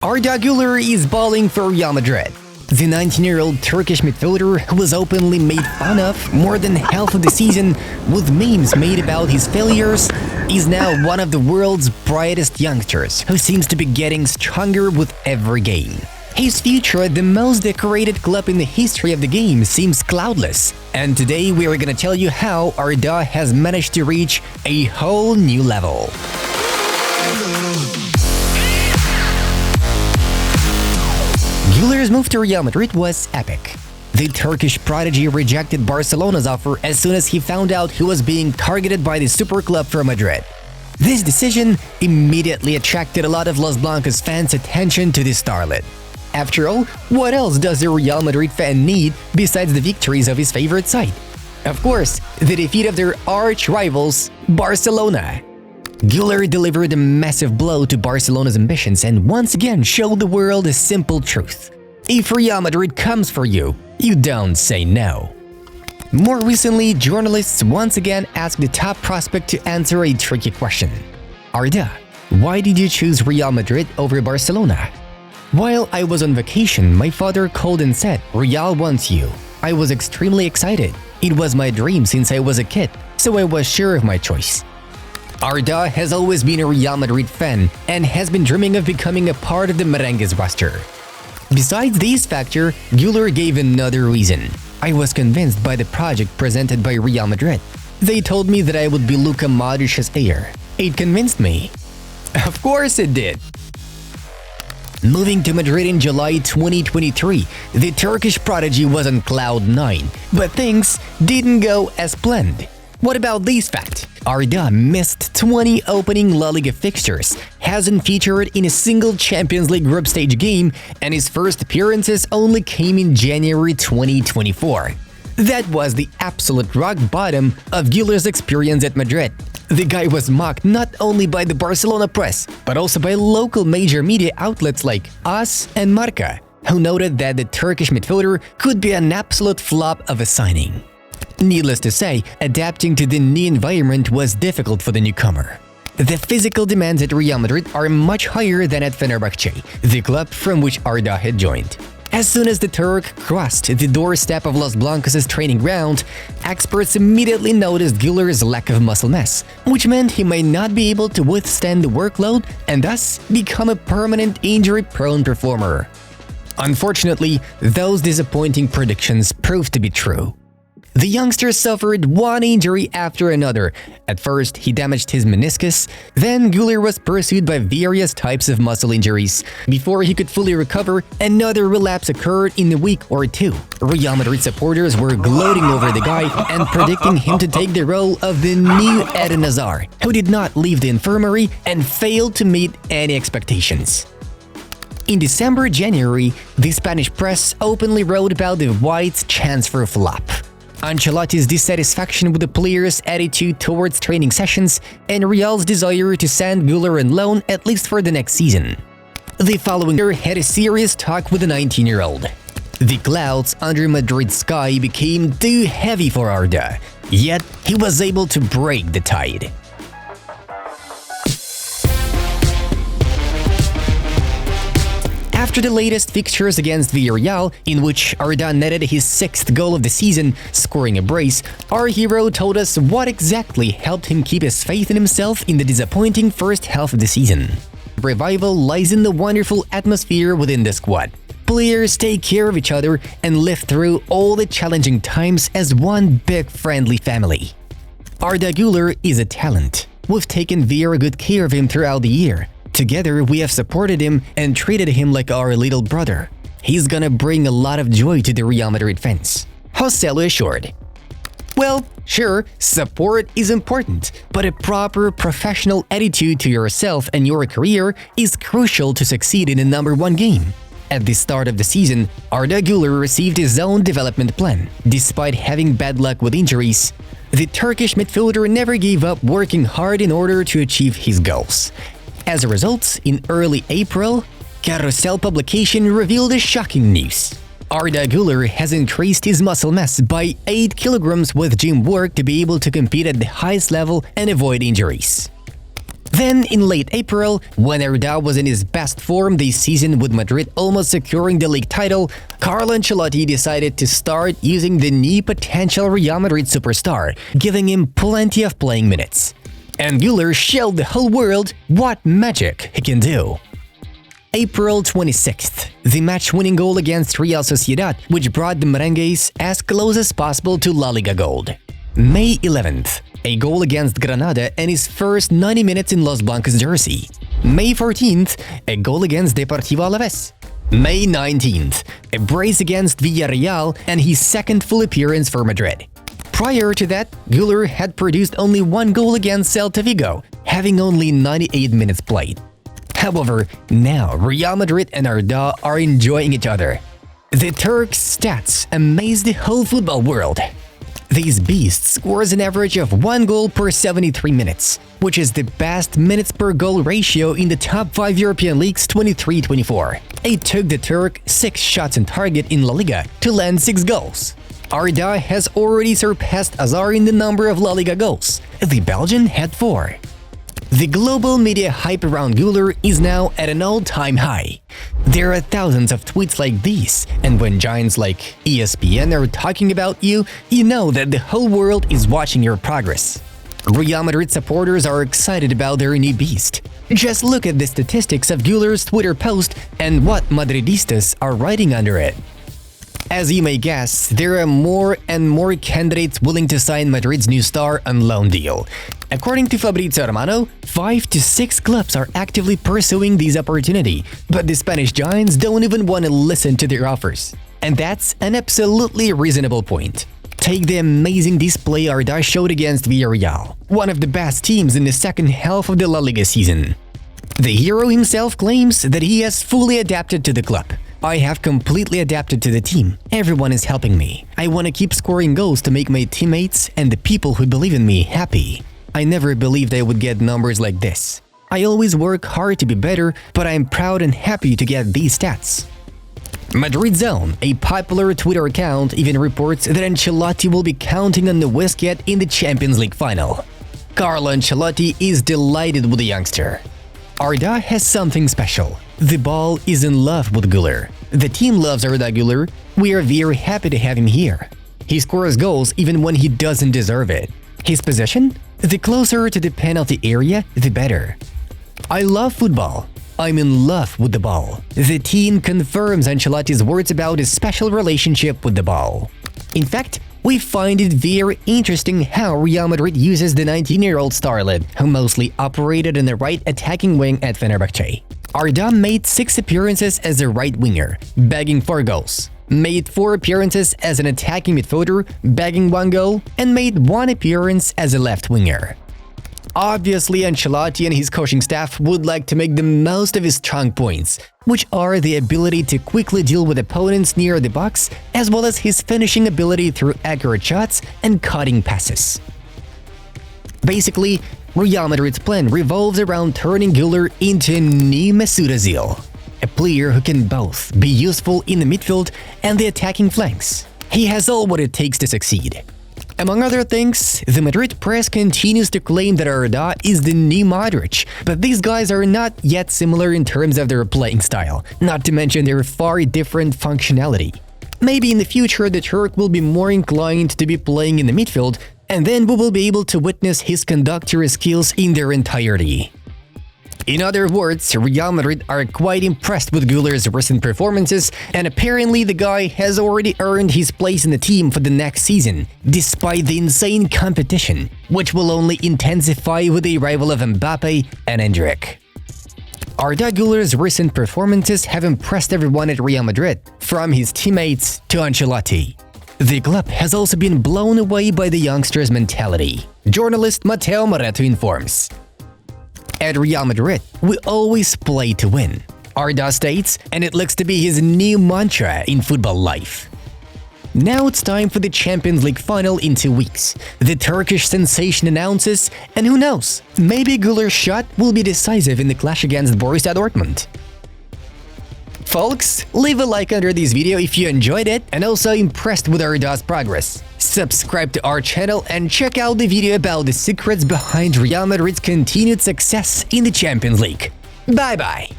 Arda Guler is balling for Real Madrid. The 19-year-old Turkish midfielder, who was openly made fun of more than half of the season with memes made about his failures, is now one of the world's brightest youngsters who seems to be getting stronger with every game. His future at the most decorated club in the history of the game seems cloudless, and today we are gonna tell you how Arda has managed to reach a whole new level. Güler's move to Real Madrid was epic. The Turkish prodigy rejected Barcelona's offer as soon as he found out he was being targeted by the super club from Madrid. This decision immediately attracted a lot of Los Blancos fans' attention to the starlet. After all, what else does a Real Madrid fan need besides the victories of his favorite side? Of course, the defeat of their arch-rivals, Barcelona. Güler delivered a massive blow to Barcelona's ambitions and once again showed the world a simple truth. If Real Madrid comes for you, you don't say no. More recently, journalists once again asked the top prospect to answer a tricky question. Arda, why did you choose Real Madrid over Barcelona? While I was on vacation, my father called and said, "Real wants you." I was extremely excited. It was my dream since I was a kid, so I was sure of my choice. Arda has always been a Real Madrid fan and has been dreaming of becoming a part of the Merengues roster. Besides this factor, Güler gave another reason. I was convinced by the project presented by Real Madrid. They told me that I would be Luka Modric's heir. It convinced me. Of course it did. Moving to Madrid in July 2023, the Turkish prodigy was on cloud 9, but things didn't go as planned. What about this fact? Arda missed 20 opening La Liga fixtures, hasn't featured in a single Champions League group stage game, and his first appearances only came in January 2024. That was the absolute rock bottom of Güler's experience at Madrid. The guy was mocked not only by the Barcelona press, but also by local major media outlets like AS and Marca, who noted that the Turkish midfielder could be an absolute flop of a signing. Needless to say, adapting to the new environment was difficult for the newcomer. The physical demands at Real Madrid are much higher than at Fenerbahce, the club from which Arda had joined. As soon as the Turk crossed the doorstep of Los Blancos' training ground, experts immediately noticed Güler's lack of muscle mass, which meant he might not be able to withstand the workload and thus become a permanent injury-prone performer. Unfortunately, those disappointing predictions proved to be true. The youngster suffered one injury after another. At first, he damaged his meniscus, then Güler was pursued by various types of muscle injuries. Before he could fully recover, another relapse occurred in a week or two. Real Madrid supporters were gloating over the guy and predicting him to take the role of the new Eden Hazard, who did not leave the infirmary and failed to meet any expectations. In December-January, the Spanish press openly wrote about the White's chance for a flop, Ancelotti's dissatisfaction with the player's attitude towards training sessions, and Real's desire to send Güler on loan at least for the next season. The following year had a serious talk with the 19-year-old. The clouds under Madrid's sky became too heavy for Arda, yet he was able to break the tide. After the latest fixtures against Villarreal, in which Arda netted his 6th goal of the season, scoring a brace, our hero told us what exactly helped him keep his faith in himself in the disappointing first half of the season. Revival lies in the wonderful atmosphere within the squad. Players take care of each other and live through all the challenging times as one big friendly family. Arda Guler is a talent. We've taken very good care of him throughout the year. Together, we have supported him and treated him like our little brother. He's gonna bring a lot of joy to the Real Madrid fans. Joselu assured. Well, sure, support is important, but a proper professional attitude to yourself and your career is crucial to succeed in a #1 game. At the start of the season, Arda Guler received his own development plan. Despite having bad luck with injuries, the Turkish midfielder never gave up working hard in order to achieve his goals. As a result, in early April, Carousel publication revealed a shocking news. Arda Guler has increased his muscle mass by 8 kilograms with gym work to be able to compete at the highest level and avoid injuries. Then, in late April, when Arda was in his best form this season with Madrid almost securing the league title, Carlo Ancelotti decided to start using the new potential Real Madrid superstar, giving him plenty of playing minutes. And Güler showed the whole world what magic he can do. April 26th, the match-winning goal against Real Sociedad, which brought the Merengues as close as possible to La Liga gold. May 11th, a goal against Granada and his first 90 minutes in Los Blancos jersey. May 14th, a goal against Deportivo Alaves. May 19th, a brace against Villarreal and his second full appearance for Madrid. Prior to that, Güler had produced only one goal against Celta Vigo, having only 98 minutes played. However, now Real Madrid and Arda are enjoying each other. The Turks' stats amaze the whole football world. This beast scores an average of 1 goal per 73 minutes, which is the best minutes per goal ratio in the top 5 European leagues 23-24. It took the Turk 6 shots on target in La Liga to land 6 goals. Arda has already surpassed Hazard in the number of La Liga goals. The Belgian had 4. The global media hype around Güler is now at an all-time high. There are thousands of tweets like these, and when giants like ESPN are talking about you, you know that the whole world is watching your progress. Real Madrid supporters are excited about their new beast. Just look at the statistics of Güler's Twitter post and what Madridistas are writing under it. As you may guess, there are more and more candidates willing to sign Madrid's new star on loan deal. According to Fabrizio Romano, 5 to 6 clubs are actively pursuing this opportunity, but the Spanish giants don't even want to listen to their offers. And that's an absolutely reasonable point. Take the amazing display Arda showed against Villarreal, one of the best teams in the second half of the La Liga season. The hero himself claims that he has fully adapted to the club. I have completely adapted to the team. Everyone is helping me. I want to keep scoring goals to make my teammates and the people who believe in me happy. I never believed I would get numbers like this. I always work hard to be better, but I'm proud and happy to get these stats. Madrid Zone, a popular Twitter account, even reports that Ancelotti will be counting on the Wizkid in the Champions League final. Carlo Ancelotti is delighted with the youngster. Arda has something special. The ball is in love with Güler. The team loves Arda Guler. We are very happy to have him here. He scores goals even when he doesn't deserve it. His position? The closer to the penalty area, the better. I love football. I'm in love with the ball. The team confirms Ancelotti's words about his special relationship with the ball. In fact, we find it very interesting how Real Madrid uses the 19-year-old starlet, who mostly operated in the right attacking wing at Fenerbahce. Arda made 6 appearances as a right winger, bagging 4 goals, made 4 appearances as an attacking midfielder, bagging 1 goal, and made 1 appearance as a left winger. Obviously, Ancelotti and his coaching staff would like to make the most of his strong points, which are the ability to quickly deal with opponents near the box, as well as his finishing ability through accurate shots and cutting passes. Basically, Real Madrid's plan revolves around turning Güler into a new Mesut Ozil, a player who can both be useful in the midfield and the attacking flanks. He has all what it takes to succeed. Among other things, the Madrid press continues to claim that Arda is the new Modric, but these guys are not yet similar in terms of their playing style, not to mention their far different functionality. Maybe in the future the Turk will be more inclined to be playing in the midfield, and then we will be able to witness his conductor skills in their entirety. In other words, Real Madrid are quite impressed with Güler's recent performances, and apparently the guy has already earned his place in the team for the next season, despite the insane competition, which will only intensify with the arrival of Mbappe and Endrick. Arda Güler's recent performances have impressed everyone at Real Madrid, from his teammates to Ancelotti. The club has also been blown away by the youngster's mentality. Journalist Matteo Moretto informs. At Real Madrid, we always play to win, Arda states, and it looks to be his new mantra in football life. Now it's time for the Champions League final in 2 weeks. The Turkish sensation announces, and who knows, maybe Güler's shot will be decisive in the clash against Borussia Dortmund. Folks, leave a like under this video if you enjoyed it and also impressed with Arda's progress. Subscribe to our channel and check out the video about the secrets behind Real Madrid's continued success in the Champions League. Bye-bye!